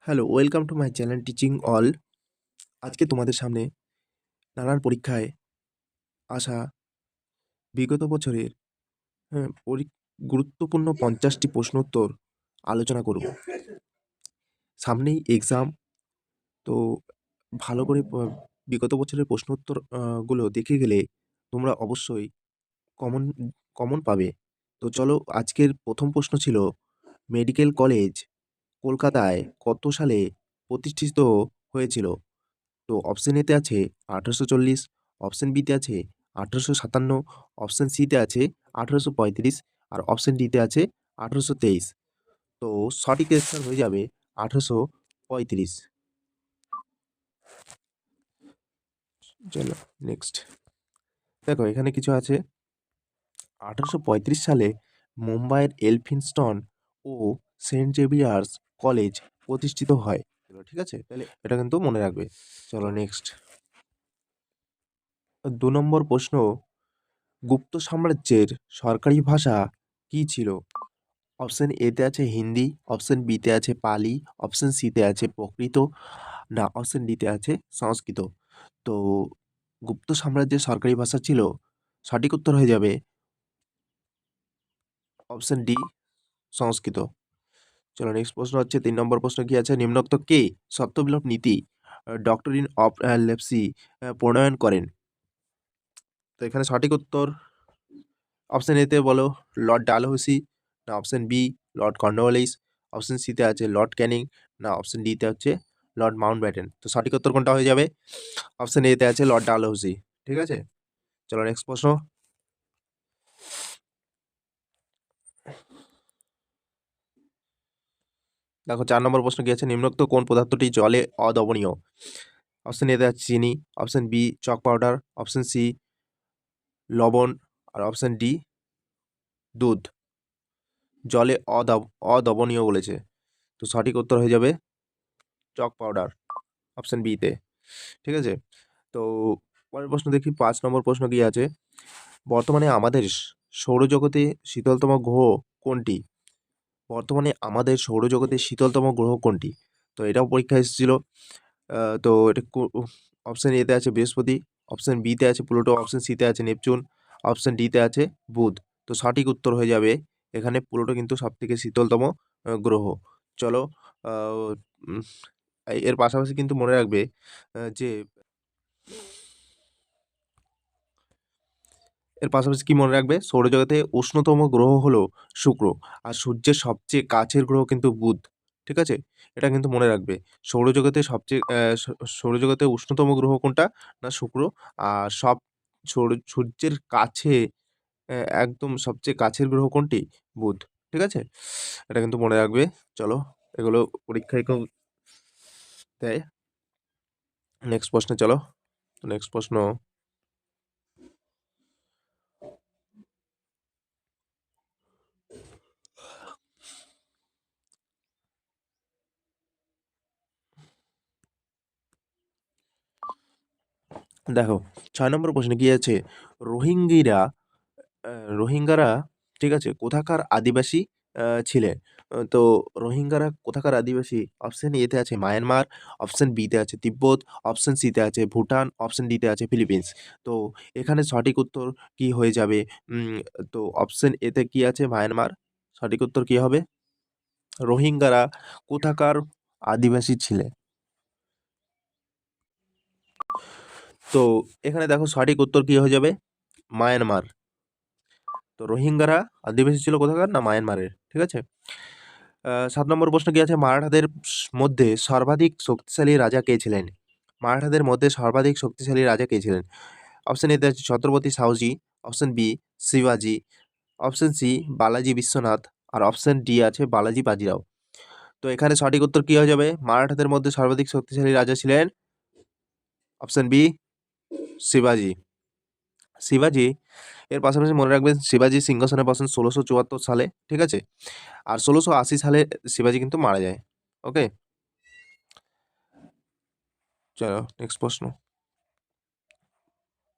Hello, welcome to my channel teaching all. আজকে তোমাদের সামনে নানান পরীক্ষায় আসা বিগত বছরের হ্যাঁ, গুরুত্বপূর্ণ 50টি প্রশ্নোত্তর আলোচনা করব। সামনেই এক্সাম, তো ভালো করে বিগত বছরের প্রশ্নোত্তর গুলো দেখে গেলে তোমরা অবশ্যই কমন কমন পাবে। তো চলো, আজকের প্রথম প্রশ্ন ছিল, মেডিকেল কলেজ কলকাতায় কত সালে প্রতিষ্ঠিত হয়েছিল? তো অপশন এতে আছে 1840, অপশন বিতে আছে 1857, অপশন সিতে আছে 1835, আর অপশন ডিতে আছে 1823। তো সঠিক অ্যান্সার হয়ে যাবে 1835। চলো নেক্সট। দেখো এখানে কিছু আছে। 1835 সালে মুম্বাইয়ের এলফিনস্টন ও সেন্ট জেভিয়ার্স কলেজ প্রতিষ্ঠিত হয়। ঠিক আছে, তাহলে এটা কিন্তু মনে রাখবে। চলো নেক্সট। 2 নম্বর প্রশ্ন, গুপ্ত সাম্রাজ্যের সরকারি ভাষা কি ছিল? অপশন এতে আছে হিন্দি, অপশন বিতে আছে পালি, অপশন সিতে আছে প্রকৃত, না অপশন ডিতে আছে সংস্কৃত। তো গুপ্ত সাম্রাজ্যের সরকারি ভাষা ছিল, সঠিক উত্তর হয়ে যাবে অপশন ডি, সংস্কৃত। চলো নেক্সট প্রশ্ন হচ্ছে 3 নম্বর প্রশ্ন কি আছে, নিম্নোক্ত কে সত্যবিলোপ নীতি ডক্টরিন অফ লেপ্সি প্রণয়ন করেন? তো এখানে সঠিক উত্তর অপশন এতে বলো লর্ড ডালহৌসি, না option B lord Cornwallis, option সিতে আছে লর্ড ক্যানিং, না অপশন ডিতে হচ্ছে লর্ড মাউন্টব্যাটেন। তো সঠিক উত্তর কোনটা হয়ে যাবে? অপশন এতে আছে লর্ড ডালহৌসি। ঠিক আছে, চলো নেক্সট প্রশ্ন। দেখো 4 নম্বর প্রশ্ন কি আছে, নিম্নোক্ত কোন পদার্থটি জলে অদ্রবণীয়? অপশন এতে আছে চিনি, option B chalk powder, option C লবণ, আর অপশন ডি দুধ। জলে অদ্রবণীয় বলেছে, তো সঠিক উত্তর হয়ে যাবে চক পাউডার, অপশন বিতে। ঠিক আছে, তো পরের প্রশ্ন দেখি। 5 নম্বর প্রশ্ন কি আছে, বর্তমানে আমাদের সৌরজগতে শীতলতম গ্রহ কোনটি? বর্তমানে আমাদের সৌরজগতে শীতলতম গ্রহ কোনটি? তো এটাও পরীক্ষা এসেছিল। তো এটা অপশন এতে আছে বৃহস্পতি, অপশন বিতে আছে প্লুটো, অপশন সিতে আছে নেপচুন, অপশন ডিতে আছে বুধ। তো সঠিক উত্তর হয়ে যাবে এখানে প্লুটো কিন্তু সব থেকে শীতলতম গ্রহ। চলো, আহ, উম, এর পাশাপাশি কিন্তু মনে রাখবে যে এর পাশাপাশি কি মনে রাখবে, সৌরজগতে উষ্ণতম গ্রহ হলো শুক্র, আর সূর্যের সবচেয়ে কাছের গ্রহ কিন্তু বুধ। ঠিক আছে, এটা কিন্তু মনে রাখবে। সৌরজগতে সবচেয়ে সৌরজগতে উষ্ণতম গ্রহ কোনটা, না শুক্র। আর সূর্যের কাছে একদম সবচেয়ে কাছের গ্রহ কোনটি? বুধ। ঠিক আছে, এটা কিন্তু মনে রাখবে। চলো, এগুলো পরীক্ষায় কেউ দেয়। নেক্সট প্রশ্নে চলো। নেক্সট প্রশ্ন, দেখো 6 নম্বর প্রশ্নে কি আছে, রোহিঙ্গিরা রোহিঙ্গারা ঠিক আছে কোথাকার আদিবাসী ছিলেন? তো রোহিঙ্গারা কোথাকার আদিবাসী? অপশন এতে আছে মায়ানমার, অপশন বিতে আছে তিব্বত, অপশন সিতে আছে ভুটান, অপশন ডিতে আছে ফিলিপিন্স। তো এখানে সঠিক উত্তর কি হয়ে যাবে? উম, তো অপশন এতে কি আছে মায়ানমার, সঠিক উত্তর কি হবে? রোহিঙ্গারা কোথাকার আদিবাসী ছিলেন? তো এখানে দেখো সঠিক উত্তর কি হয়ে যাবে, মায়ানমার। তো রোহিঙ্গারা আদিবাসী ছিল কোথাকার, না মায়ানমারের। ঠিক আছে, 7 নম্বর প্রশ্ন কি আছে, মারাঠাদের মধ্যে সর্বাধিক শক্তিশালী রাজা কে ছিলেন? মারাঠাদের মধ্যে সর্বাধিক শক্তিশালী রাজা কে ছিলেন? অপশন এতে আছে ছত্রপতি সাহুজি, অপশন বি শিবাজি, অপশন সি বালাজি বিশ্বনাথ, আর অপশন ডি আছে বালাজি বাজিরাও। তো এখানে সঠিক উত্তর কি হয়ে যাবে, মারাঠাদের মধ্যে সর্বাধিক শক্তিশালী রাজা ছিলেন অপশন বি শিবাজি। শিবাজি, এর পাশাপাশি মনে রাখবেন শিবাজি সিংহাসনে বসেন 1674 সালে। ঠিক আছে, আর 1680 সালে শিবাজি কিন্তু মারা যায়। ওকে, চলো নেক্সট প্রশ্ন।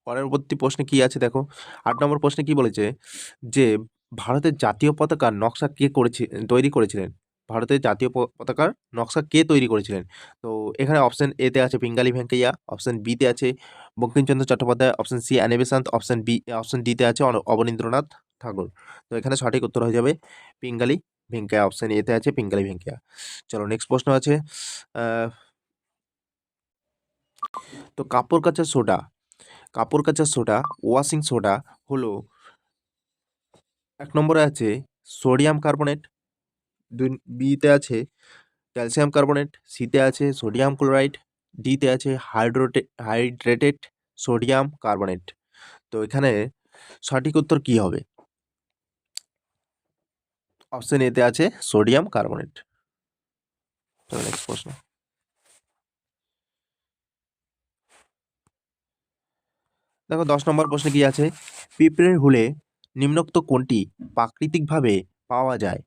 পরবর্তী প্রশ্নে কি আছে দেখো, 8 নম্বর প্রশ্নে কি বলেছে যে ভারতের জাতীয় পতাকার নকশা কে তৈরি করেছিলেন? ভারতের জাতীয় পতাকার নকশা কে তৈরি করেছিলেন? তো এখানে অপশন এতে আছে পিঙ্গালি ভেঙ্কাইয়া, অপশন বিতে আছে Bankimchandra Chattopadhyay, option C Annie Besant, option ডিতে আছে অবনীন্দ্রনাথ ঠাকুর। তো এখানে সঠিক উত্তর হয়ে যাবে পিঙ্গালি ভেঙ্কাইয়া, অপশন এতে আছে পিঙ্গালি ভেঙ্কাইয়া। চলো নেক্সট প্রশ্ন আছে, তো কাপড় কাচার সোডা ওয়াশিং সোডা হলো, 1 নম্বরে আছে সোডিয়াম কার্বনেট, বিতে আছে ক্যালসিয়াম কার্বনেট, সিতে আছে সোডিয়াম ক্লোরাইড, ডিতে আছে হাইড্রেটেড সোডিয়াম কার্বনেট। তো এখানে সঠিক উত্তর কি হবে? অপশন এতে আছে সোডিয়াম কার্বনেট। চলো নেক্সট প্রশ্ন, দেখো 10 নম্বর প্রশ্নে কি আছে, পিঁপড়ের হুলে নিম্নোক্ত কোনটি প্রাকৃতিকভাবে পাওয়া যায়?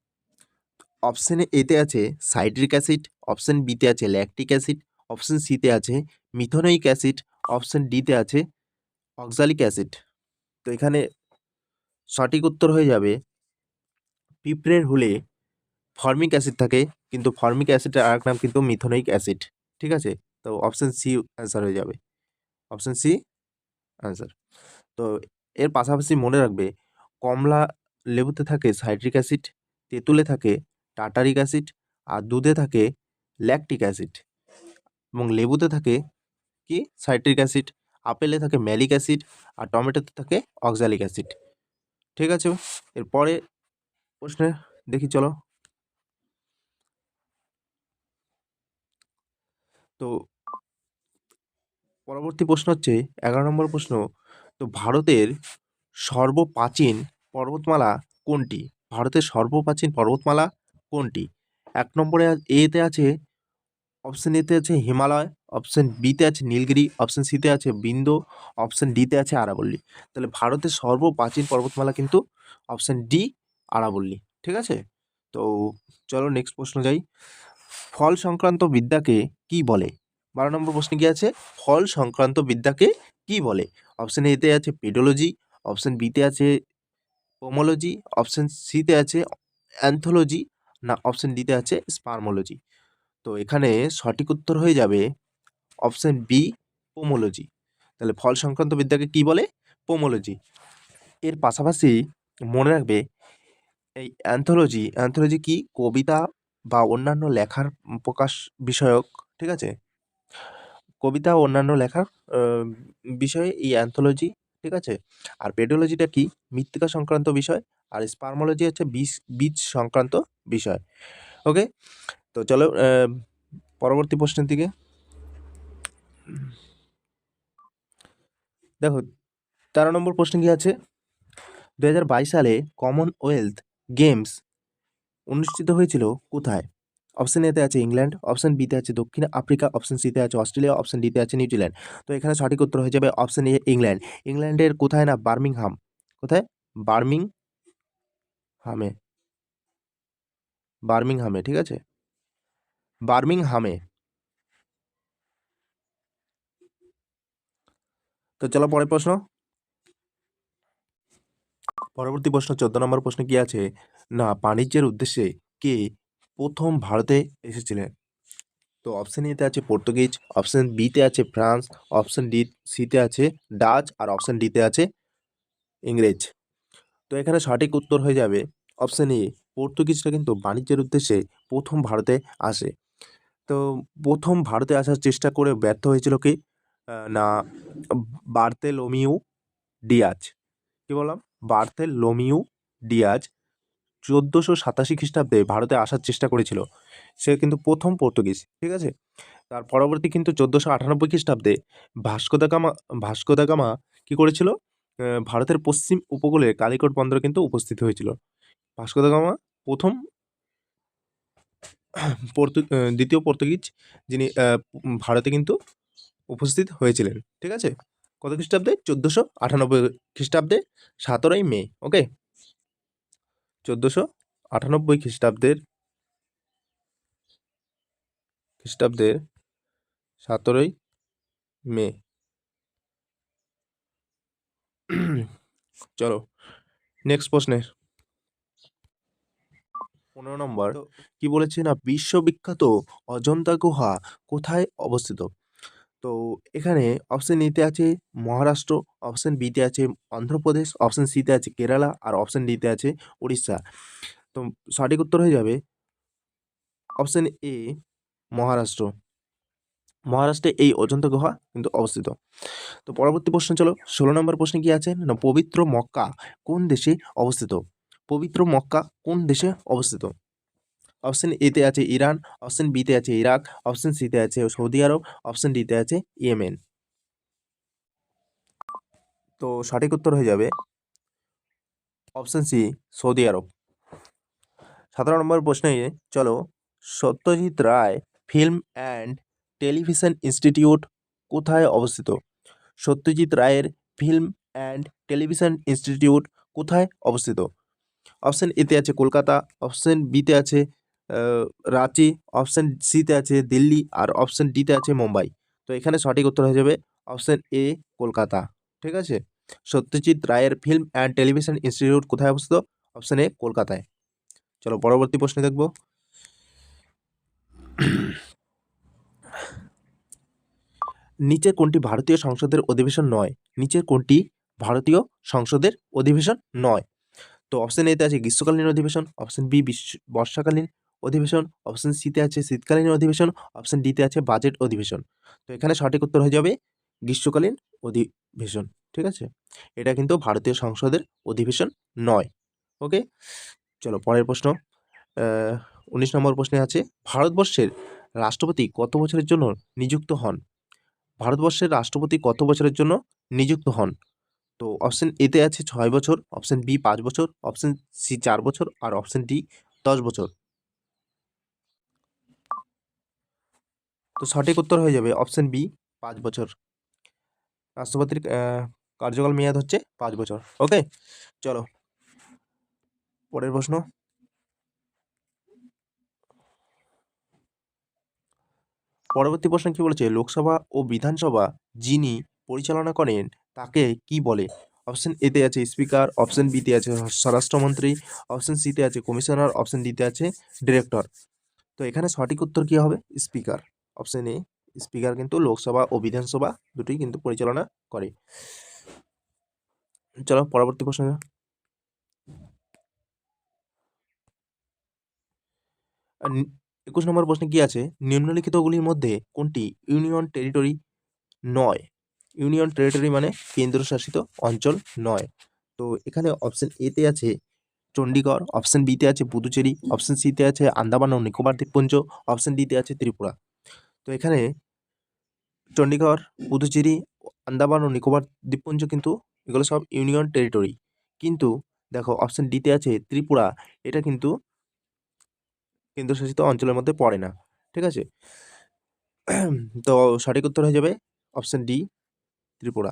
অপশন এতে আছে সাইট্রিক অ্যাসিড, অপশন বিতে আছে ল্যাকটিক অ্যাসিড, অপশন সিতে আছে মিথেনোইক অ্যাসিড, অপশন ডিতে আছে অক্সালিক অ্যাসিড। তো এখানে সঠিক উত্তর হয়ে যাবে পিঁপড়ের হুলে ফর্মিক অ্যাসিড থাকে, কিন্তু ফর্মিক অ্যাসিডের আরেক নাম কিন্তু মিথেনোইক অ্যাসিড। ঠিক আছে, তো অপশন সি অ্যান্সার হয়ে যাবে, অপশন সি অ্যান্সার। তো এর পাশাপাশি মনে রাখবে কমলা লেবুতে থাকে সাইট্রিক অ্যাসিড, তেঁতুলে থাকে টার্টারিক অ্যাসিড, আর দুধে থাকে ল্যাকটিক অ্যাসিড, এবং লেবুতে থাকে কি সাইট্রিক অ্যাসিড, আপেলে থাকে ম্যালিক অ্যাসিড, আর টমেটোতে থাকে অক্সালিক অ্যাসিড। ঠিক আছে, এরপরে প্রশ্নে দেখি চলো। তো পরবর্তী প্রশ্ন হচ্ছে 11 নম্বর প্রশ্ন, তো ভারতের সর্বপ্রাচীন পর্বতমালা কোনটি? ভারতের সর্বপ্রাচীন পর্বতমালা কোনটি? 1 নম্বরে এতে আছে, অপশন এতে আছে হিমালয়, অপশন বিতে আছে নীলগিরি, অপশন সিতে আছে বিন্ধ্য, অপশন ডিতে আছে আরাবল্লী। তাহলে ভারতের সর্বপ্রাচীন পর্বতমালা কিন্তু অপশন ডি আরাবল্লী। ঠিক আছে, তো চলো নেক্সট প্রশ্ন যাই, ফল সংক্রান্ত বিদ্যাকে কি বলে? 12 নম্বর প্রশ্নে কি আছে, ফল সংক্রান্ত বিদ্যাকে কি বলে? অপশন এতে আছে পেডোলজি, অপশন বিতে আছে পোমোলজি, অপশন সিতে আছে অ্যান্থোলজি, না অপশন ডিতে আছে স্পার্মোলজি। তো এখানে সঠিক উত্তর হয়ে যাবে অপশন বি পোমোলজি। তাহলে ফল সংক্রান্ত বিদ্যাকে কি বলে? পোমোলজি। এর পাশাপাশি মনে রাখবে এই অ্যান্থোলজি কি, কবিতা বা অন্যান্য লেখার প্রকাশ বিষয়ক। ঠিক আছে, কবিতা ও অন্যান্য লেখার বিষয়ে এই অ্যান্থোলজি। ঠিক আছে, আর পেডোলজিটা কি, মৃত্তিকা সংক্রান্ত বিষয়, আর স্পার্মোলজি হচ্ছে বীজ সংক্রান্ত বিষয়। ওকে, তো চলো পরবর্তী প্রশ্নের দিকে। দেখো 13 নম্বর প্রশ্ন কি আছে, 2022 সালে কমনওয়েলথ গেমস অনুষ্ঠিত হয়েছিল কোথায়? অপশন এতে আছে ইংল্যান্ড, অপশন বিতে আছে দক্ষিণ আফ্রিকা, অপশন সিতে আছে অস্ট্রেলিয়া, অপশন ডিতে আছে নিউজিল্যান্ড। তো এখানে সঠিক উত্তর হয়ে যাবে অপশন এ ইংল্যান্ড। ইংল্যান্ডের কোথায় না, বার্মিংহাম। কোথায়? বার্মিংহামে, বার্মিংহামে। ঠিক আছে, বার্মিংহামে। তো চলো পরের প্রশ্ন, পরবর্তী প্রশ্ন 14 নম্বর প্রশ্ন কি আছে না, বাণিজ্যের উদ্দেশ্যে কে প্রথম ভারতে এসেছিলেন? তো অপশন এতে আছে পর্তুগিজ, অপশন বিতে আছে ফ্রান্স, অপশন ডি সিতে আছে ডাচ, আর অপশন ডিতে আছে ইংরেজ। তো এখানে সঠিক উত্তর হয়ে যাবে অপশন এ, পর্তুগিজরা কিন্তু বাণিজ্যের উদ্দেশ্যে প্রথম ভারতে আসে। তো প্রথম ভারতে আসার চেষ্টা করে ব্যর্থ হয়েছিল কি না, বার্তেলোমিউ ডিয়াজ। কি বললাম? বার্তেলোমিউ ডিয়াজ 1487 খ্রিস্টাব্দে ভারতে আসার চেষ্টা করেছিল। সে কিন্তু প্রথম পর্তুগিজ। ঠিক আছে, তার পরবর্তী কিন্তু 1498 খ্রিস্টাব্দে ভাস্কো দা গামা কি করেছিল, ভারতের পশ্চিম উপকূলে কালিকট বন্দরে কিন্তু উপস্থিত হয়েছিল। ভাস্কো দা গামা প্রথম দ্বিতীয় পর্তুগিজ যিনি ভারতে কিন্তু উপস্থিত হয়েছিলেন। ঠিক আছে, কত খ্রিস্টাব্দে? 1498 খ্রিস্টাব্দে 17ই মে। ওকে, 1498 খ্রিস্টাব্দের 17ই মে। চলো নেক্সট প্রশ্নে, 15 নম্বর কি বলেছে না, বিশ্ববিখ্যাত অজন্তা গুহা কোথায় অবস্থিত? তো এখানে অপশন এতে আছে মহারাষ্ট্র, অপশন বিতে আছে অন্ধ্রপ্রদেশ, অপশন সিতে আছে কেরালা, আর অপশন ডিতে আছে উড়িষ্যা। তো সঠিক উত্তর হয়ে যাবে অপশন এ, মহারাষ্ট্র। মহারাষ্ট্রে এই অজন্তা গুহা কিন্তু অবস্থিত। তো পরবর্তী প্রশ্ন চলো, 16 নম্বর প্রশ্নে কি আছে না, পবিত্র মক্কা কোন দেশে অবস্থিত? পবিত্র মক্কা কোন দেশে অবস্থিত? অপশন এতে আছে ইরান, অপশন বিতে আছে ইরাক, অপশন সিতে আছে সৌদি আরব, অপশন ডিতে আছে ইয়েমেন। তো সঠিক উত্তর হয়ে যাবে অপশন সি, সৌদি আরব। 17 নম্বর প্রশ্নে চলো, Satyajit Ray film and television institute কোথায় অবস্থিত? সত্যজিৎ রায়ের ফিল্ম অ্যান্ড টেলিভিশন ইনস্টিটিউট কোথায় অবস্থিত? অপশন এতে আছে কলকাতা, অপশন বিতে আছে রাঁচি, অপশন সিতে আছে দিল্লি, আর অপশন ডিতে আছে মুম্বাই। তো এখানে সঠিক উত্তর হয়ে যাবে অপশন এ, কলকাতা। ঠিক আছে, সত্যজিৎ রায়ের ফিল্ম অ্যান্ড টেলিভিশন ইনস্টিটিউট কোথায় অবস্থিত? অপশন এ, কলকাতায়। চলো পরবর্তী প্রশ্ন দেখব। নিচের কোনটি ভারতীয় সংসদের অধিবেশন নয়? নিচের কোনটি ভারতীয় সংসদের অধিবেশন নয়? তো অপশন এতে আছে গ্রীষ্মকালীন অধিবেশন, অপশন বি বর্ষাকালীন অধিবেশন, অপশন সিতে আছে শীতকালীন অধিবেশন, অপশন ডিতে আছে বাজেট অধিবেশন। তো এখানে সঠিক উত্তর হয়ে যাবে গ্রীষ্মকালীন অধিবেশন। ঠিক আছে, এটা কিন্তু ভারতীয় সংসদের অধিবেশন নয়। ওকে, চলো পরের প্রশ্ন। 19 নম্বর প্রশ্নে আছে, ভারতবর্ষের রাষ্ট্রপতি কত বছরের জন্য নিযুক্ত হন? ভারতবর্ষের রাষ্ট্রপতি কত বছরের জন্য নিযুক্ত হন? তো অপশন এতে আছে 6 বছর, অপশন বি 5 বছর, অপশন সি 4 বছর, আর অপশন ডি 10 বছর। তো সঠিক উত্তর হয়ে যাবে অপশন বি, 5 বছর। রাষ্ট্রপতির কার্যকাল মেয়াদ হচ্ছে 5 বছর। ওকে, চলো পরের প্রশ্ন। পরবর্তী প্রশ্ন কি বলেছে, লোকসভা ও বিধানসভা যিনি পরিচালনা করেন তাকে কি বলে? অপশন এতে আছে স্পিকার, অপশন বিতে আছে স্বরাষ্ট্রমন্ত্রী, অপশন সিতে আছে কমিশনার, অপশন ডিতে আছে ডিরেক্টর। তো এখানে সঠিক উত্তর কি হবে? স্পিকার। অপশন এ, স্পিকার কিন্তু লোকসভা ও বিধানসভা দুটোই কিন্তু পরিচালনা করে। চলো পরবর্তী প্রশ্ন। 21 নম্বর প্রশ্নে কি আছে, নিম্নলিখিতগুলির মধ্যে কোনটি ইউনিয়ন টেরিটরি নয়? ইউনিয়ন টেরিটরি মানে কেন্দ্রশাসিত অঞ্চল নয়। তো এখানে অপশন এতে আছে চণ্ডীগড়, অপশন বিতে আছে পুদুচেরি, অপশন সিতে আছে আন্দামান ও নিকোবর দ্বীপপুঞ্জ, অপশন ডিতে আছে ত্রিপুরা। তো এখানে চণ্ডীগড়, পুদুচেরি, আন্দামান ও নিকোবর দ্বীপপুঞ্জ কিন্তু এগুলো সব ইউনিয়ন টেরিটরি। কিন্তু দেখো অপশন ডিতে আছে ত্রিপুরা, এটা কিন্তু কেন্দ্রশাসিত অঞ্চলের মধ্যে পড়ে না। ঠিক আছে, তো সঠিক উত্তর হয়ে যাবে অপশন ডি, ত্রিপুরা।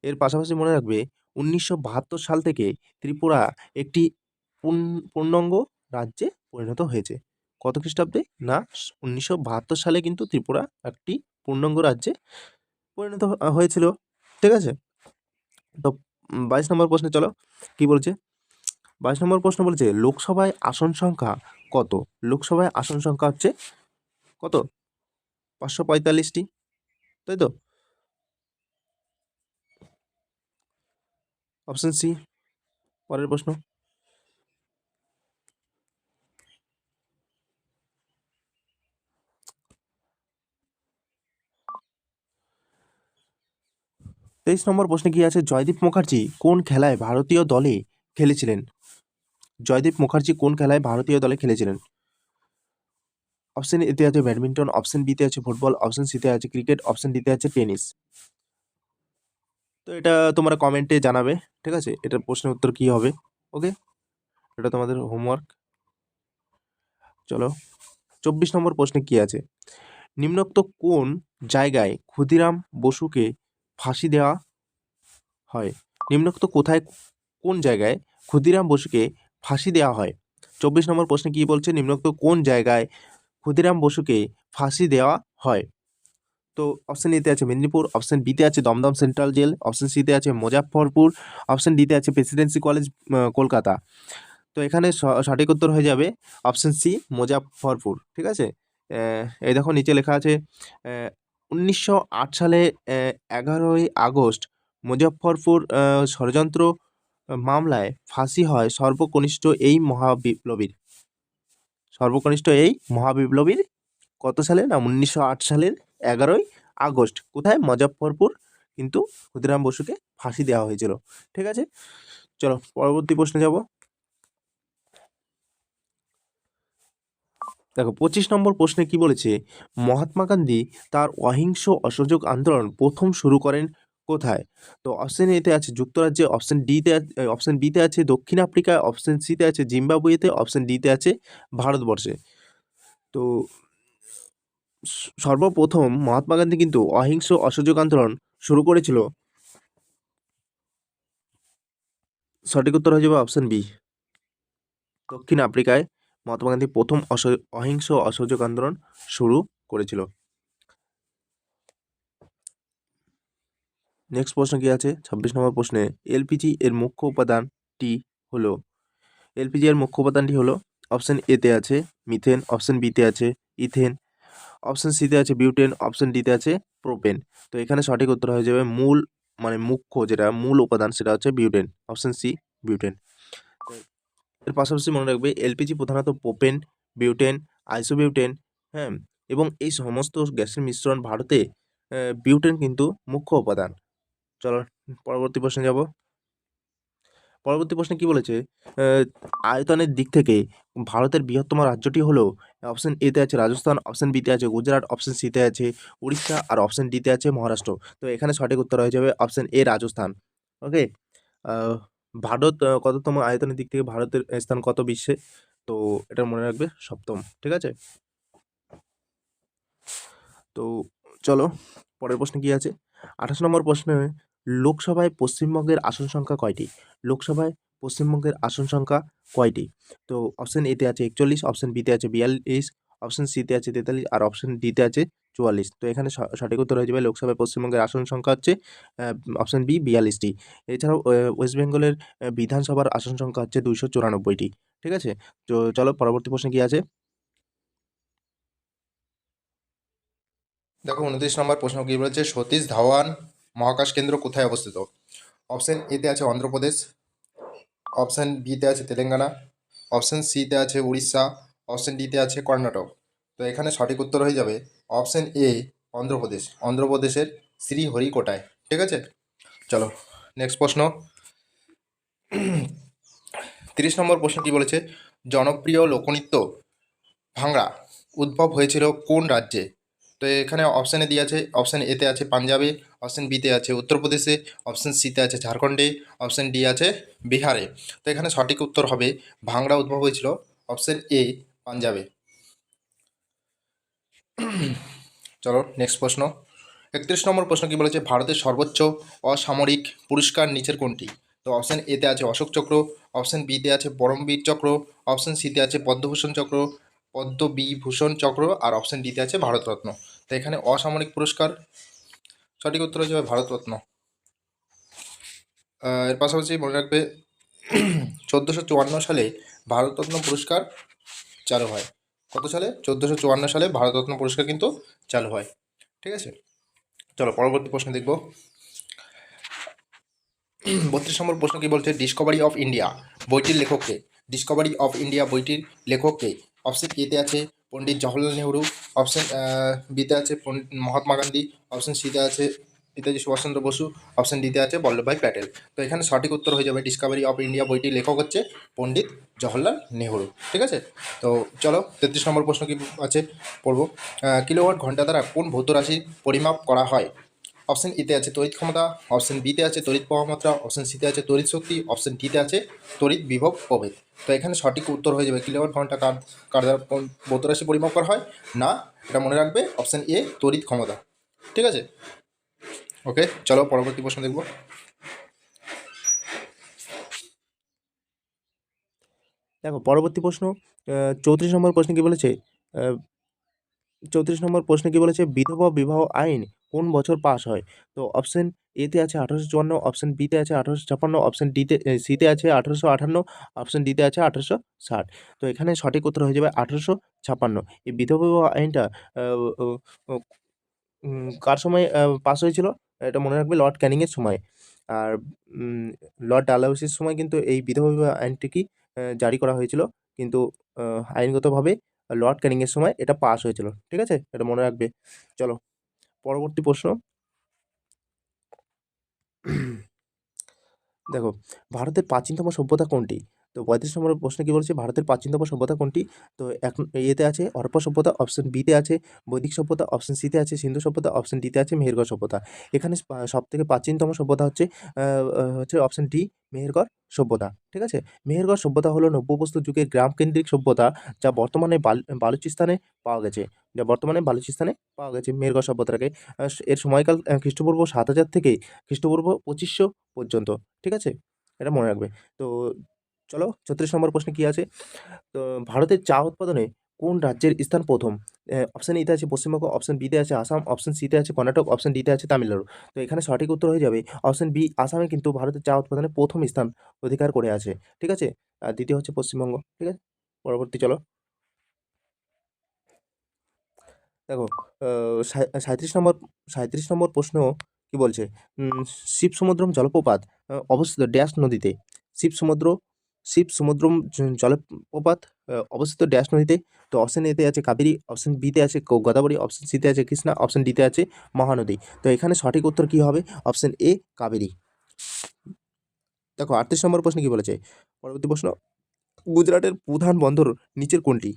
এর পাশাপাশি মনে রাখবে 1972 সাল থেকে ত্রিপুরা একটি পূর্ণাঙ্গ রাজ্যে পরিণত হয়েছে। কত খ্রিস্টাব্দে না, 1972 সালে কিন্তু ত্রিপুরা একটি পূর্ণাঙ্গ রাজ্যে পরিণত হয়েছিল। ঠিক আছে, তো 22 নম্বর প্রশ্নে চলো কি বলছে। 22 নম্বর প্রশ্ন বলেছে, লোকসভায় আসন সংখ্যা কত? লোকসভায় আসন সংখ্যা হচ্ছে কত? 545টি, তাই তো? Option C. পরের প্রশ্ন। 23 নম্বর প্রশ্নে কি আছে, জয়দীপ মুখার্জি কোন খেলায় ভারতীয় দলে খেলেছিলেন? জয়দীপ মুখার্জি কোন খেলায় ভারতীয় দলে খেলেছিলেন? অপশন এতে আছে ব্যাডমিন্টন, অপশন বিতে আছে ফুটবল, অপশন সিতে আছে ক্রিকেট, অপশন ডিতে আছে টেনিস। তো এটা তোমরা কমেন্টে জানাবে। ঠিক আছে, এটার প্রশ্নের উত্তর কি হবে? ওকে, এটা তোমাদের হোমওয়ার্ক। চলো 24 নম্বর প্রশ্নে কি আছে, নিম্নোক্ত কোন জায়গায় ক্ষুদিরাম বসুকে ফাঁসি দেওয়া হয়? নিম্নোক্ত কোথায়, কোন জায়গায় ক্ষুদিরাম বসুকে ফাঁসি দেওয়া হয়? 24 নম্বর প্রশ্নে কি বলছে, নিম্নোক্ত কোন জায়গায় ক্ষুদিরাম বসুকে ফাঁসি দেওয়া হয়? তো অপশন এতে আছে মেদিনীপুর, অপশন বিতে আছে দমদম সেন্ট্রাল জেল, অপশন সিতে আছে মুজাফফরপুর, অপশন ডিতে আছে প্রেসিডেন্সি কলেজ কলকাতা। তো এখানে সঠিক উত্তর হয়ে যাবে অপশন সি মুজাফফরপুর। ঠিক আছে, এই দেখো নিচে লেখা আছে 1908 সালে 11ই আগস্ট মুজাফফরপুর ষড়যন্ত্র মামলায় ফাঁসি হয় সর্বকনিষ্ঠ এই মহাবিপ্লবীর কত সালে না 1908 সালের 11ই আগস্ট। কোথায়? মুজাফফরপুর কিন্তু ক্ষুদিরাম বসুকে ফাঁসি দেওয়া হয়েছিল। ঠিক আছে, চলো পরবর্তী প্রশ্নে যাব। দেখো 25 নম্বর প্রশ্নে কি বলেছে, মহাত্মা গান্ধী তার অহিংস অসহযোগ আন্দোলন প্রথম শুরু করেন কোথায়? তো অপশন এতে আছে যুক্তরাজ্যে, অপশন বিতে আছে দক্ষিণ আফ্রিকায়, অপশন সিতে আছে জিম্বাবুয়েতে, অপশন ডিতে আছে ভারতবর্ষে। তো সর্বপ্রথম মহাত্মা গান্ধী কিন্তু অহিংস অসহযোগ আন্দোলন শুরু করেছিল, সঠিক উত্তর হয়ে যাবে অপশন বি, দক্ষিণ আফ্রিকায় মহাত্মা গান্ধী প্রথম অহিংস অসহযোগ আন্দোলন শুরু করেছিল। নেক্সট প্রশ্ন কি আছে 26 নম্বর প্রশ্নে, এলপিজি এর মুখ্য উপাদানটি হলো, এলপিজি এর মুখ্য উপাদানটি হলো অপশন এতে আছে মিথেন, অপশন বিতে আছে ইথেন, অপশন সিতে আছে বিউটেন, অপশন ডিতে আছে প্রোপেন। তো এখানে সঠিক উত্তর হয়ে যাবে মুখ্য যেটা মূল উপাদান সেটা হচ্ছে বিউটেন, অপশন সি বিউটেন। এর পাশাপাশি মনে রাখবে এলপিজি প্রধানত প্রোপেন, বিউটেন, আইসোবিউটেন, হ্যাঁ, এবং এই সমস্ত গ্যাসের মিশ্রণ ভারতে বিউটেন কিন্তু মুখ্য উপাদান। চলো পরবর্তী প্রশ্নে যাব। পরবর্তী প্রশ্নে কি বলেছে, আয়তনের দিক থেকে ভারতের বৃহত্তম রাজ্যটি হলো, অপশন এতে আছে রাজস্থান, অপশন বিতে আছে গুজরাট, অপশন সিতে আছে উড়িষ্যা, আর অপশন ডিতে আছে মহারাষ্ট্র। তো এখানে সঠিক উত্তর হয়ে যাবে অপশন এ রাজস্থান। ওকে, ভারত কততম আয়তনের দিক থেকে ভারতের স্থান কত বিশ্বে? তো এটা মনে রাখবে সপ্তম। ঠিক আছে, তো চলো পরের প্রশ্নে কি আছে 28 নম্বর প্রশ্নে, লোকসভায় পশ্চিমবঙ্গের আসন সংখ্যা কয়টি? লোকসভায় পশ্চিমবঙ্গের আসন সংখ্যা কয়টি? তো অপশন এতে আছে 41, অপশন বিতে আছে 42, অপশন সিতে আছে 43, আর অপশন ডিতে আছে 44। তো এখানে সঠিক উত্তর হয়ে যাবে লোকসভায় পশ্চিমবঙ্গের আসন সংখ্যা হচ্ছে অপশন বি 42টি। এছাড়াও ওয়েস্ট বেঙ্গলের বিধানসভার আসন সংখ্যা হচ্ছে 294টি। ঠিক আছে, তো চলো পরবর্তী প্রশ্নে কি আছে। দেখো 29 নম্বর প্রশ্ন কি বলেছে, সতীশ ধাওয়ান মহাকাশ কেন্দ্র কোথায় অবস্থিত? অপশন এতে আছে অন্ধ্রপ্রদেশ, অপশন বিতে আছে তেলেঙ্গানা, অপশন সিতে আছে উড়িষ্যা, অপশন ডিতে আছে কর্ণাটক। তো এখানে সঠিক উত্তর হয়ে যাবে অপশন এ অন্ধ্রপ্রদেশ, অন্ধ্রপ্রদেশের শ্রীহরিকোটায়। ঠিক আছে, চলো নেক্সট প্রশ্ন। 30 নম্বর প্রশ্ন কি বলেছে, জনপ্রিয় লোকনৃত্য ভাংড়া উদ্ভব হয়েছিল কোন রাজ্যে? তো এখানে অপশানে দিয়ে আছে, অপশান এতে আছে পাঞ্জাবে, অপশান বিতে আছে উত্তরপ্রদেশে, অপশান সিতে আছে ঝাড়খণ্ডে, অপশান ডি আছে বিহারে। তো এখানে সঠিক উত্তর হবে ভাংড়া উদ্ভব হয়েছিল অপশান এ পাঞ্জাবে। চলো নেক্সট প্রশ্ন। 31 নম্বর প্রশ্ন কি বলেছে, ভারতের সর্বোচ্চ অসামরিক পুরস্কার নিচের কোনটি? তো অপশান এতে আছে অশোক চক্র, অপশান বিতে আছে পরমবীর চক্র, অপশান সিতে আছে পদ্মভূষণ চক্র, পদ্মবিভূষণ চক্র, আর অপশান ডিতে আছে ভারতরত্ন। তো এখানে অসামরিক পুরস্কার সঠিক উত্তর হয়ে যাবে ভারতরত্ন। এর পাশাপাশি মনে রাখবে 1454 সালে ভারতরত্ন পুরস্কার চালু হয়। কত সালে? 1454 সালে ভারতরত্ন পুরস্কার কিন্তু চালু হয়। ঠিক আছে, চলো পরবর্তী প্রশ্ন দেখব। 32 নম্বর প্রশ্ন কি বলছে, ডিসকভারি অফ ইন্ডিয়া বইটির লেখককে? ডিসকভারি অফ ইন্ডিয়া বইটির লেখককে? অপশন এতে আছে পণ্ডিত জওহরলাল নেহরু, অপশন বিতে আছে মহাত্মা গান্ধী, অপশন সিতে আছে নেতাজি সুভাষচন্দ্র বসু, অপশন ডিতে আছে বল্লভভাই প্যাটেল। তো এখানে সঠিক উত্তর হয়ে যাবে ডিসকভারি অফ ইন্ডিয়া বইটির লেখক হচ্ছে পণ্ডিত জওহরলাল নেহরু। ঠিক আছে, তো চলো 33 নম্বর প্রশ্ন কি আছে পড়বো। কিলোওয়াট ঘন্টা দ্বারা কোন ভৌত রাশির পরিমাপ করা হয়? অপশন ইতে আছে তড়িৎ ক্ষমতা, অপশন বিতে আছে তড়িৎ প্রবাহ মাত্রা, অপশন সিতে আছে তড়িৎ শক্তি, অপশন ডিতে আছে তড়িৎ বিভব প্রভেদ। তো এখানে সঠিক উত্তর হয়ে যাবে কিলোওয়াট ঘন্টা কার দ্বারা ভৌত রাশি পরিমাপ করা হয় না, এটা মনে রাখবে অপশন এ তড়িৎ ক্ষমতা। ঠিক আছে, ওকে, চলো পরবর্তী প্রশ্ন দেখব। দেখো পরবর্তী প্রশ্ন 34 নম্বর প্রশ্ন কি বলেছে, 34 নম্বর প্রশ্নে কি বলেছে, বিধবা বিবাহ আইন কোন বছর পাস হয়? তো অপশন এতে আছে 1854, অপশন বিতে আছে 1856, অপশন সিতে আছে 1858, অপশন ডিতে আছে 1860। তো এখানে সঠিক উত্তর হয়ে যাবে 1856। এই বিধবা বিবাহ আইনটা আহ, আহ, আহ, কার সময় পাস হয়েছিল? এটা মনে রাখবে, লর্ড ক্যানিংয়ের সময়। আর লর্ড ডালহাউসির সময় কিন্তু এই বিধবা বিবাহ আইনটি কি জারি করা হয়েছিল, কিন্তু আইনগতভাবে লর্ড ক্যানিংয়ের সময় এটা পাস হয়েছিল। ঠিক আছে, এটা মনে রাখবে। চলো পরবর্তী প্রশ্ন। দেখো, ভারতের প্রাচীনতম সভ্যতা কোনটি? তো 35 নম্বর প্রশ্নে কি বলছে, ভারতের প্রাচীনতম সভ্যতা কোনটি? তো এখন এতে আছে হরপ্পা সভ্যতা, অপশন বিতে আছে বৈদিক সভ্যতা, অপশন সিতে আছে সিন্ধু সভ্যতা, অপশন ডিতে আছে মেহেরগড় সভ্যতা। এখানে সব থেকে প্রাচীনতম সভ্যতা হচ্ছে অপশন ডি, মেহেরগড় সভ্যতা। ঠিক আছে, মেহেরগড় সভ্যতা হলো নব্যপ্রস্তর যুগের গ্রাম কেন্দ্রিক সভ্যতা, যা বর্তমানে বালুচিস্তানে পাওয়া গেছে। মেহেরগড় সভ্যতাকে এর সময়কাল খ্রিস্টপূর্ব 7000 থেকে খ্রিস্টপূর্ব 2500 পর্যন্ত। ঠিক আছে, এটা মনে রাখবে। তো চলো 36 নম্বর প্রশ্নে কি আছে। তো ভারতের চা উৎপাদনে কোন রাজ্যের স্থান প্রথম? অপশন এতে আছে পশ্চিমবঙ্গ, অপশন বিতে আছে আসাম, অপশন সিতে আছে কর্ণাটক, অপশন ডিতে আছে তামিলনাড়ু। তো এখানে সঠিক উত্তর হয়ে যাবে অপশন বি, আসামে কিন্তু ভারতের চা উৎপাদনে প্রথম স্থান অধিকার করে আছে। ঠিক আছে, আর দ্বিতীয় হচ্ছে পশ্চিমবঙ্গ। ঠিক আছে, পরবর্তী চলো। দেখো, 37 নম্বর প্রশ্ন কি বলছে, শিবসমুদ্রম জলপ্রপাত অবস্থিত ড্যাশ নদীতে? শিবসমুদ্র শিবসমুদ্রম জলপ্রপাত অবস্থিত ড্যাশ নদীতে? তো অপশন এতে আছে কাবেরী, অপশন বিতে আছে গোদাবরী, অপশন সিতে আছে কৃষ্ণা, অপশন ডিতে আছে মহানদী। তো এখানে সঠিক উত্তর কি হবে? Option A, Kaveri. দেখো 38 নম্বর প্রশ্ন কি বলেছে, পরবর্তী প্রশ্ন, গুজরাটের প্রধান বন্দর নিচের কোনটি?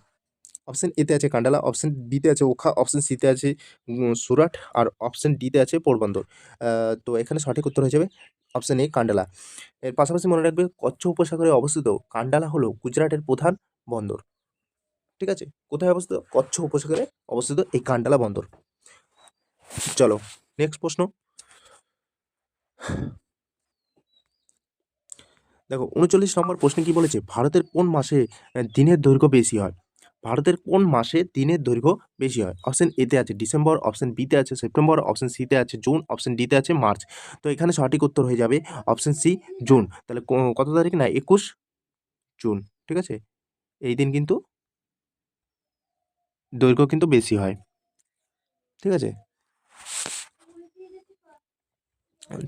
অপশন এতে আছে কান্ডালা, অপশন বিতে আছে ওখা, অপশন সিতে আছে সুরাট, আর অপশন ডিতে আছে পোরবন্দর। তো এখানে সঠিক উত্তর হয়ে যাবে অপশন এ, কান্ডালা। এর পাশাপাশি মনে রাখবে, কচ্ছ উপসাগরে অবস্থিত কান্ডালা হলো গুজরাটের প্রধান বন্দর। ঠিক আছে, কোথায় অবস্থিত? কচ্ছ উপসাগরে অবস্থিত এই কান্ডালা বন্দর। চলো নেক্সট প্রশ্ন। দেখো 39 নম্বর প্রশ্নে কি বলেছে, ভারতের কোন মাসে দিনের দৈর্ঘ্য বেশি হয়? ভারতের কোন মাসে দিনের দৈর্ঘ্য বেশি হয়? অপশন এতে আছে ডিসেম্বর, অপশন বিতে আছে সেপ্টেম্বর, অপশন সিতে আছে জুন, অপশন ডিতে আছে মার্চ। তো এখানে সঠিক উত্তর হয়ে যাবে অপশন সি, জুন। তাহলে কত তারিখ না, 21 জুন। ঠিক আছে, এই দিন কিন্তু দৈর্ঘ্য কিন্তু বেশি হয়। ঠিক আছে,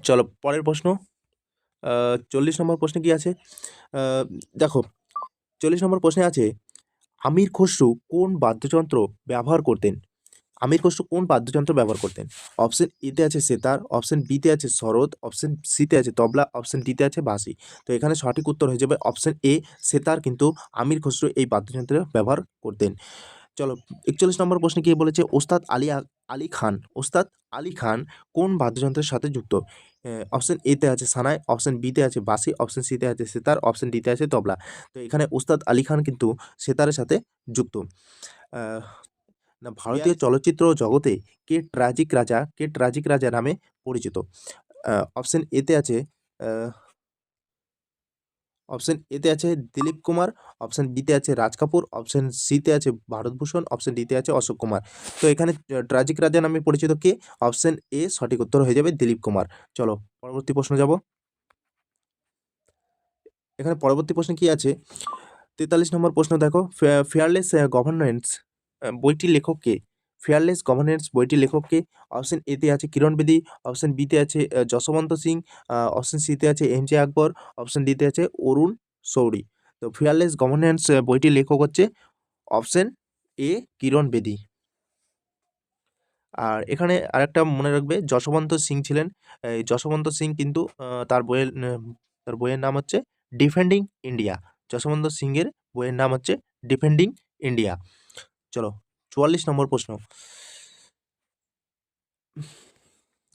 চলো পরের প্রশ্ন। 40 নম্বর প্রশ্নে কি আছে, আহ, দেখো 40 নম্বর প্রশ্নে আছে, আমির খসরু কোন বাদ্যযন্ত্র ব্যবহার করতেন? আমির খসরু কোন বাদ্যযন্ত্র ব্যবহার করতেন? অপশন এতে আছে সেতার, অপশন বিতে আছে সরোদ, অপশন সিতে আছে তবলা, অপশন ডিতে আছে বাঁশি। তো এখানে সঠিক উত্তর হয়ে যাবে অপশন এ, সেতার কিন্তু আমির খসরু এই বাদ্যযন্ত্র ব্যবহার করতেন। চলো 41 নম্বর প্রশ্নে কি বলেছে, ওস্তাদ আলী খান কোন বাদ্যযন্ত্রের সাথে যুক্ত? অপশন এতে আছে সানাই, অপশন বিতে আছে বাঁশি, অপশন সিতে আছে সেতার, অপশন ডিতে আছে তবলা। তো এখানে ওস্তাদ আলী খান কিন্তু সেতারের সাথে যুক্ত। আহ, না, ভারতীয় চলচ্চিত্র জগতে কে ট্র্যাজিক রাজা নামে পরিচিত? অপশন এতে আছে আহ, অপশন এতে আছে দিলীপ কুমার, অপশন বিতে আছে রাজ কাপুর, অপশন সিতে আছে ভারতভূষণ, অপশন ডিতে আছে অশোক কুমার। তো এখানে ট্র্যাজিক রাজা নামে পরিচিত কে? অপশন এ সঠিক উত্তর হয়ে যাবে দিলীপ কুমার। চলো পরবর্তী প্রশ্ন যাব। এখানে পরবর্তী প্রশ্ন কি আছে, 43 নম্বর প্রশ্ন দেখো, ফেয়ারলেস গভর্নেন্স বইটির লেখক কে? ফেয়ারলেস গভর্নেন্স বইটির লেখক কে? অপশন এতে আছে কিরণ বেদি, অপশন বিতে আছে যশবন্ত সিং, অপশন সিতে আছে এম জে আকবর, অপশন ডিতে আছে অরুণ শৌরি। তো ফেয়ারলেস গভর্নেন্স বইটির লেখক হচ্ছে অপশন এ, কিরণ বেদি। আর এখানে আরেকটা মনে রাখবে, যশবন্ত সিং ছিলেন। এই যশবন্ত সিং কিন্তু তার বইয়ের নাম হচ্ছে ডিফেন্ডিং ইন্ডিয়া। যশবন্ত সিং এর বইয়ের নাম হচ্ছে ডিফেন্ডিং ইন্ডিয়া। চলো 44 নম্বর প্রশ্ন,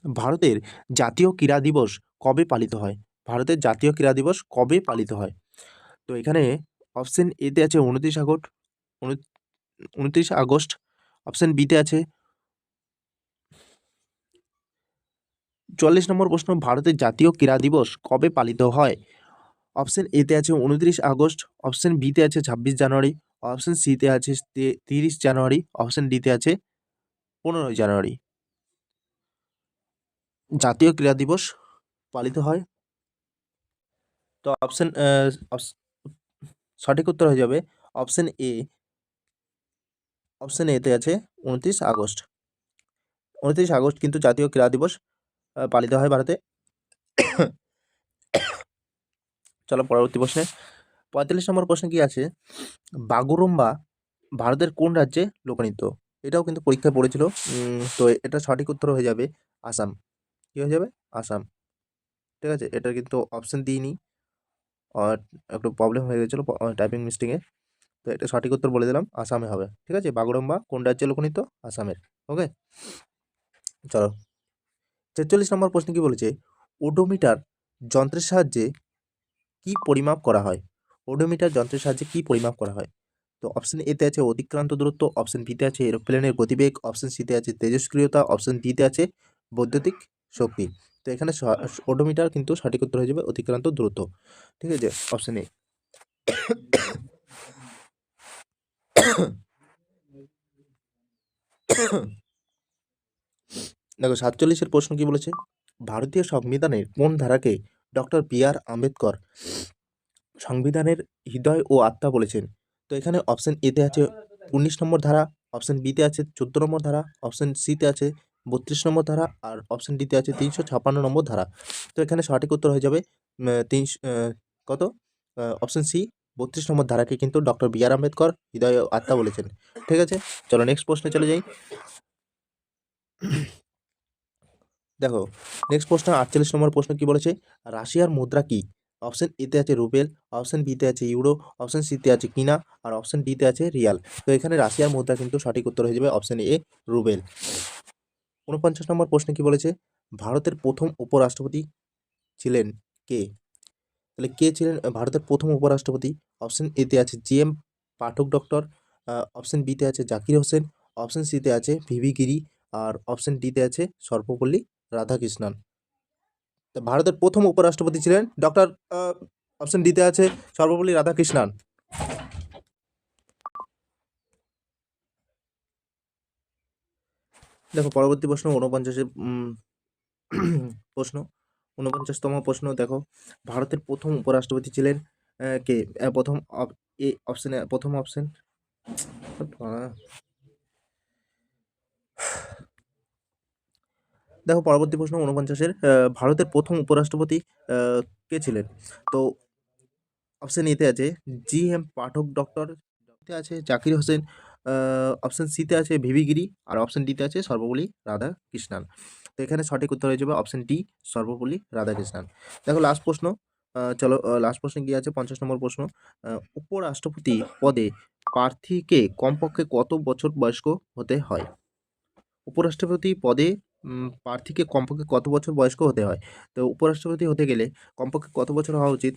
ভারতের জাতীয় ক্রীড়া দিবস কবে পালিত হয়? ভারতের জাতীয় ক্রীড়া দিবস কবে পালিত হয়? তো এখানে অপশন এতে আছে 29 আগস্ট, অপশন বিতে আছে 44 নম্বর প্রশ্ন, ভারতের জাতীয় ক্রীড়া দিবস কবে পালিত হয়? অপশন এতে আছে 29 আগস্ট, অপশন বিতে আছে 26 জানুয়ারি, অপশন সিতে আছে 30 জানুয়ারি, অপশন ডিতে আছে 15 জানুয়ারি। জাতীয় ক্রীড়া দিবস পালিত হয়? তো সঠিক উত্তর হয়ে যাবে অপশন এ। অপশন এতে আছে 29 আগস্ট। 29 আগস্ট কিন্তু জাতীয় ক্রীড়া দিবস পালিত হয় ভারতে। চলো পরবর্তী প্রশ্নে। 45 নম্বর প্রশ্নে কি আছে, বাগুরুম্বা ভারতের কোন রাজ্যে লোকনৃত্য? এটাও কিন্তু পরীক্ষায় পড়েছিল। তো এটা সঠিক উত্তর হয়ে যাবে আসাম। কি হয়ে যাবে? আসাম। ঠিক আছে, এটা কিন্তু অপশন দিইনি, আর একটু প্রবলেম হয়ে গেছিলো টাইপিং মিস্টেকে। তো এটা সঠিক উত্তর বলে দিলাম, আসামে হবে। ঠিক আছে, বাগুরুম্বা কোন রাজ্যে লোকনৃত্য? আসামের। ওকে, চলো 43 নম্বর প্রশ্ন কি বলেছে, ওডোমিটার যন্ত্রের সাহায্যে কি পরিমাপ করা হয়? ওডোমিটার যন্ত্রের সাহায্যে কি পরিমাপ করা হয়? তো অপশন এতে আছে অতিক্রান্ত দূরত্ব, অপশন বিতে আছে এরোপ্লেনের গতিবেগ, অপশন সিতে আছে তেজস্ক্রিয়তা, অপশন ডিতে আছে বৈদ্যুতিক শক্তি। তো এখানে ওডোমিটার কিন্তু সঠিক উত্তর হয়ে যাবে অতিক্রান্ত দূরত্ব। ঠিক আছে, অপশন এ। দেখো 47-এর প্রশ্ন কি বলেছে, ভারতীয় সংবিধানের কোন ধারাকে ডক্টর বি.আর. আম্বেদকর সংবিধানের হৃদয় ও আত্মা বলেছেন? তো এখানে অপশন এতে আছে 19 নম্বর ধারা, অপশন বিতে আছে 14 নম্বর ধারা, অপশন সিতে আছে 32 নম্বর ধারা, আর অপশন ডিতে আছে 356 নম্বর ধারা। তো এখানে সঠিক উত্তর হয়ে যাবে কত, অপশন সি 32 নম্বর ধারাকে কিন্তু ডক্টর বি.আর. আম্বেদকর হৃদয় ও আত্মা বলেছেন। ঠিক আছে, চলো নেক্সট প্রশ্নে চলে যাই। দেখো নেক্সট প্রশ্ন 48 নম্বর প্রশ্ন কি বলেছে, রাশিয়ার মুদ্রা কি? অপশন এতে আছে রুবেল, অপশন বিতে আছে ইউরো, অপশন সিতে আছে কিনা, আর অপশন ডিতে আছে রিয়াল। তো এখানে রাশিয়ার মুদ্রা কিন্তু সঠিক উত্তর হয়ে যাবে অপশন এ রুবেল। 49 নম্বর প্রশ্ন কি বলেছে, ভারতের প্রথম উপরাষ্ট্রপতি ছিলেন কে? তাহলে কে ছিলেন ভারতের প্রথম উপরাষ্ট্রপতি? অপশন এতে আছে জি.এম. পাঠক ডক্টর, অপশন বিতে আছে জাকির হোসেন, অপশন সিতে আছে ভিভি গিরি, আর অপশন ডিতে আছে সর্বপল্লী রাধাকৃষ্ণন। তো ভারতের প্রথম উপরাষ্ট্রপতি ছিলেন ডক্টর, অপশন ডিতে আছে সর্বপল্লী রাধাকৃষ্ণন। দেখো পরবর্তী প্রশ্ন 49 প্রশ্ন 49তম প্রশ্ন দেখো, ভারতের প্রথম উপরাষ্ট্রপতি ছিলেন কে? প্রথম অপশনে প্রথম অপশন, দেখো পরবর্তী প্রশ্ন 49-এর, ভারতের প্রথম উপরাষ্ট্রপতি কে ছিলেন? তো অপশন এতে আছে জি.এম. পাঠক ডক্টর, আছে জাকির হোসেন, অপশন সিতে আছে ভিভি গিরি, আর অপশন ডিতে আছে সর্বপল্লী রাধাকৃষ্ণন। তো এখানে সঠিক উত্তর হয়ে যাবে অপশন ডি সর্বপল্লী রাধাকৃষ্ণন। দেখো লাস্ট প্রশ্ন, চলো লাস্ট প্রশ্ন কি আছে 50 নম্বর প্রশ্ন, উপরাষ্ট্রপতি পদে প্রার্থীকে কমপক্ষে কত বছর বয়স্ক হতে হয়? উপরাষ্ট্রপতি পদে প্রার্থীকে কমপক্ষে কত বছর বয়স্ক হতে হয়? তো উপরাষ্ট্রপতি হতে গেলে কমপক্ষে কত বছর হওয়া উচিত?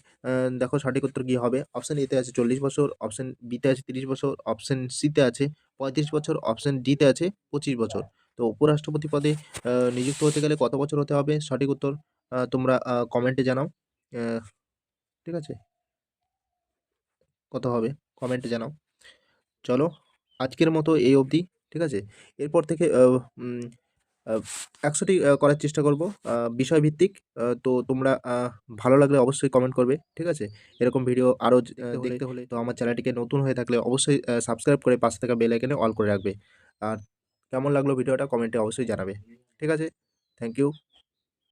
দেখো সঠিক উত্তর কী হবে, অপশন এতে আছে 40 বছর, অপশন বিতে আছে 30 বছর, অপশন সিতে আছে 35 বছর, অপশন ডিতে আছে 25 বছর। তো উপরাষ্ট্রপতি পদে নিযুক্ত হতে গেলে কত বছর হতে হবে? সঠিক উত্তর তোমরা কমেন্টে জানাও। ঠিক আছে, কত হবে কমেন্টে জানাও। চলো আজকের মতো এই অবধি। ঠিক আছে, এরপর থেকে 100টি করার চেষ্টা করব বিষয়ভিত্তিক। তো তোমরা ভালো লাগলে অবশ্যই কমেন্ট করবে। ঠিক আছে, এরকম ভিডিও আরও দেখতে হলে তো আমার চ্যানেলটিকে নতুন হয়ে থাকলে অবশ্যই সাবস্ক্রাইব করে পাশে থাকা বেল আইকনে অল করে রাখবে। আর কেমন লাগলো ভিডিওটা কমেন্টে অবশ্যই জানাবে। ঠিক আছে, থ্যাংক ইউ।